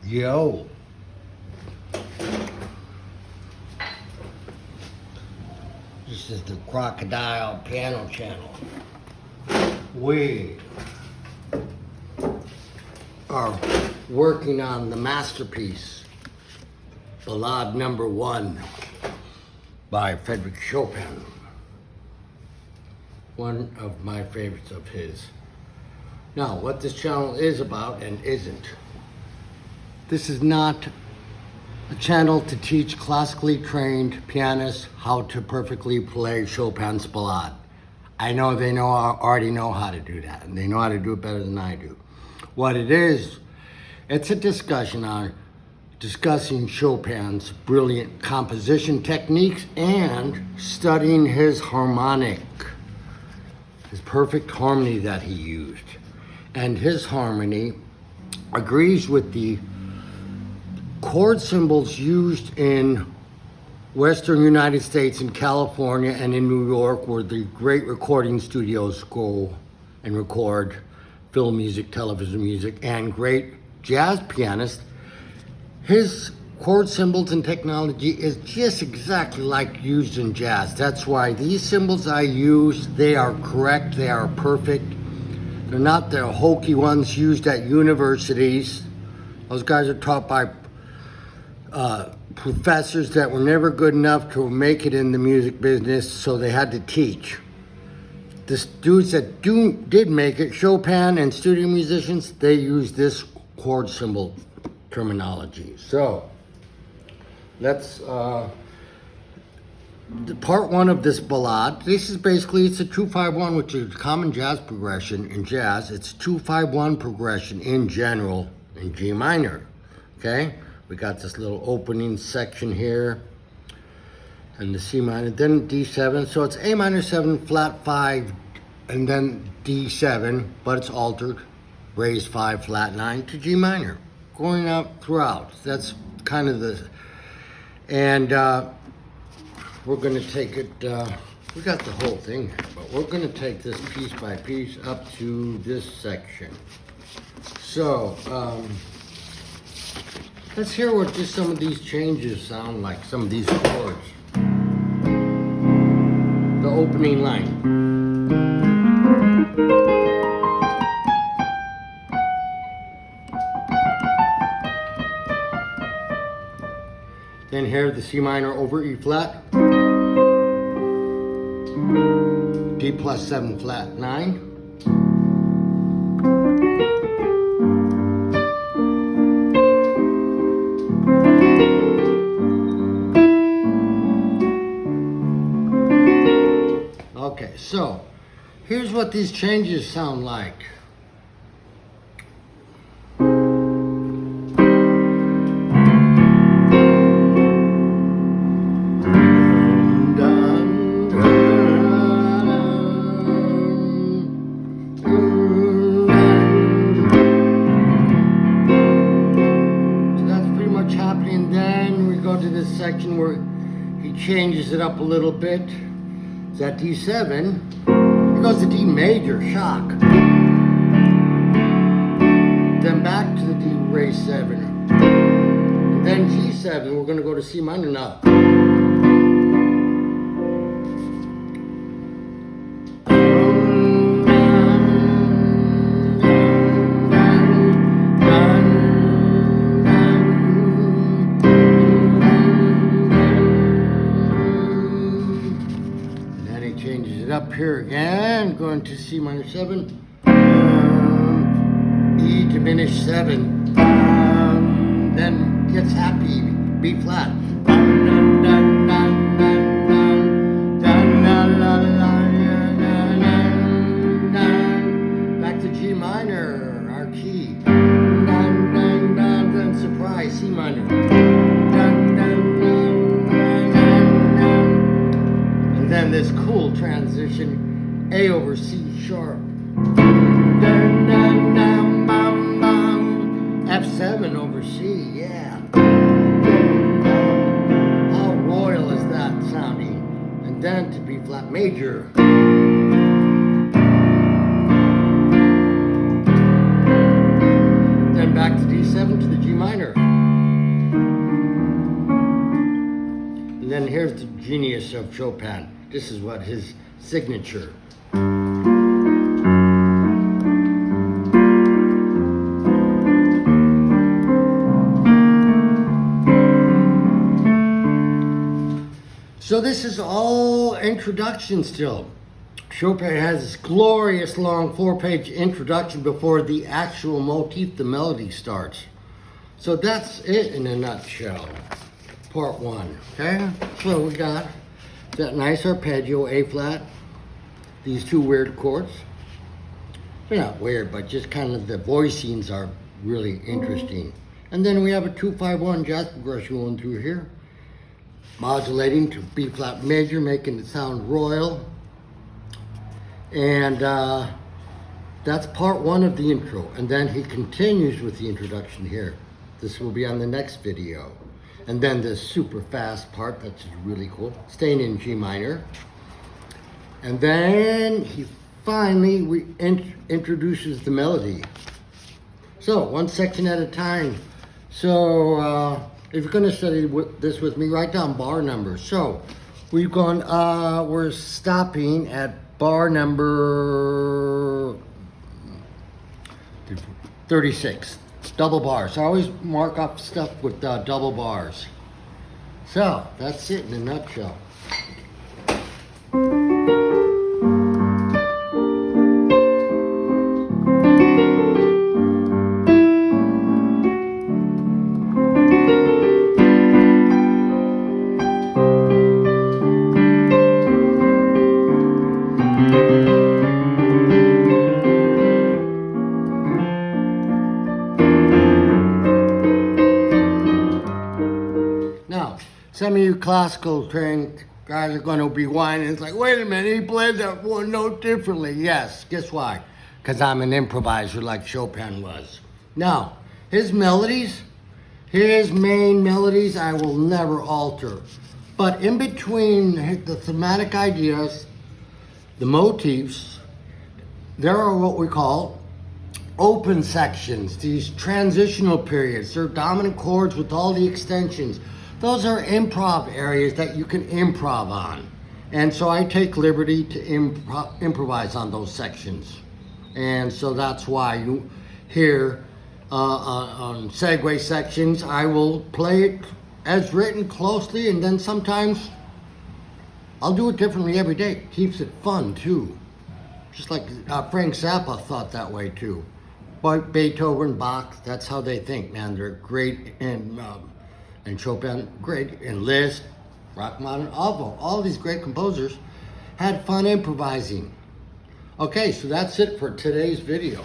Yo. This is the Crocodile Piano Channel. We are working on the masterpiece, Ballad No.1 by Frédéric Chopin. One of my favorites of his. Now, what this channel is about and isn't. This is not a channel to teach classically trained pianists how to perfectly play Chopin's Ballad. I know they already know how to do that, and they know how to do it better than I do. What it is, it's a discussion on discussing Chopin's brilliant composition techniques and studying his harmonic, his perfect harmony that he used. And his harmony agrees with the chord symbols used in Western United States, in California and in New York, where the great recording studios go and record film music, television music, and great jazz pianists. His chord symbols and technology is just exactly like used in jazz. That's why these symbols I use, they are correct, they are perfect. They're not the hokey ones used at universities. Those guys are taught by professors that were never good enough to make it in the music business, so they had to teach. The dudes that did make it, Chopin and studio musicians, they use this chord symbol terminology. So, let's, the part one of this ballad, this is basically, it's a 2-5-1, which is a common jazz progression in jazz. It's 2-5-1 progression in general in G minor, okay? We got this little opening section here, and the C minor, then D7. So it's A minor 7, flat 5, and then D7, but it's altered, raised 5, flat 9 to G minor, going out throughout. That's kind of the, and we're gonna take it, we got the whole thing here, but we're gonna take this piece by piece up to this section. So, let's hear what just some of these changes sound like, some of these chords. The opening line. Then here the C minor over E flat. D plus 7 flat 9. Okay, so here's what these changes sound like. So that's pretty much happening. Then we go to this section where he changes it up a little bit. It's at D7, it goes to D major, shock. Then back to the D raised 7. And then G7, we're gonna go to C minor now. Changes it up here again, going to C minor 7, E diminished 7, then gets happy, B flat, back to G minor, our key, then surprise, C minor, and then this cool transition, A over C sharp, F7 over C, yeah. How royal is that sounding? And then to B flat major. Then back to D7. 7 to the G minor. And then here's the genius of Chopin. This is what his signature. So this is all introduction still. Chopin has this glorious long 4-page introduction before the actual motif, the melody starts. So that's it in a nutshell. Part 1, okay? So we got that nice arpeggio, A flat, these 2 weird chords. They're not weird, but just kind of the voicings are really interesting. And then we have a 2-5-1 jazz progression going through here, modulating to B flat major, making it sound royal. And that's part 1 of the intro. And then he continues with the introduction here. This will be on the next video. And then the super fast part, that's really cool, staying in G minor. And then he finally introduces the melody. So, one section at a time. So, if you're gonna study this with me, write down bar numbers. So, we're stopping at bar number 36. Double bars. So I always mark up stuff with double bars. So that's it in a nutshell. Some of you classical trained guys are going to be whining. It's like, wait a minute, he played that one note differently. Yes, guess why? Because I'm an improviser like Chopin was. Now, his melodies, his main melodies, I will never alter. But in between the thematic ideas, the motifs, there are what we call open sections, these transitional periods. They're dominant chords with all the extensions. Those are improv areas that you can improv on. And so I take liberty to improvise on those sections. And so that's why you hear on segue sections, I will play it as written closely, and then sometimes I'll do it differently every day. It keeps it fun too. Just like Frank Zappa thought that way too. But Beethoven, Bach, that's how they think, man. They're great and Chopin, great, and Liszt, Rachmaninoff, all these great composers had fun improvising. Okay, so that's it for today's video.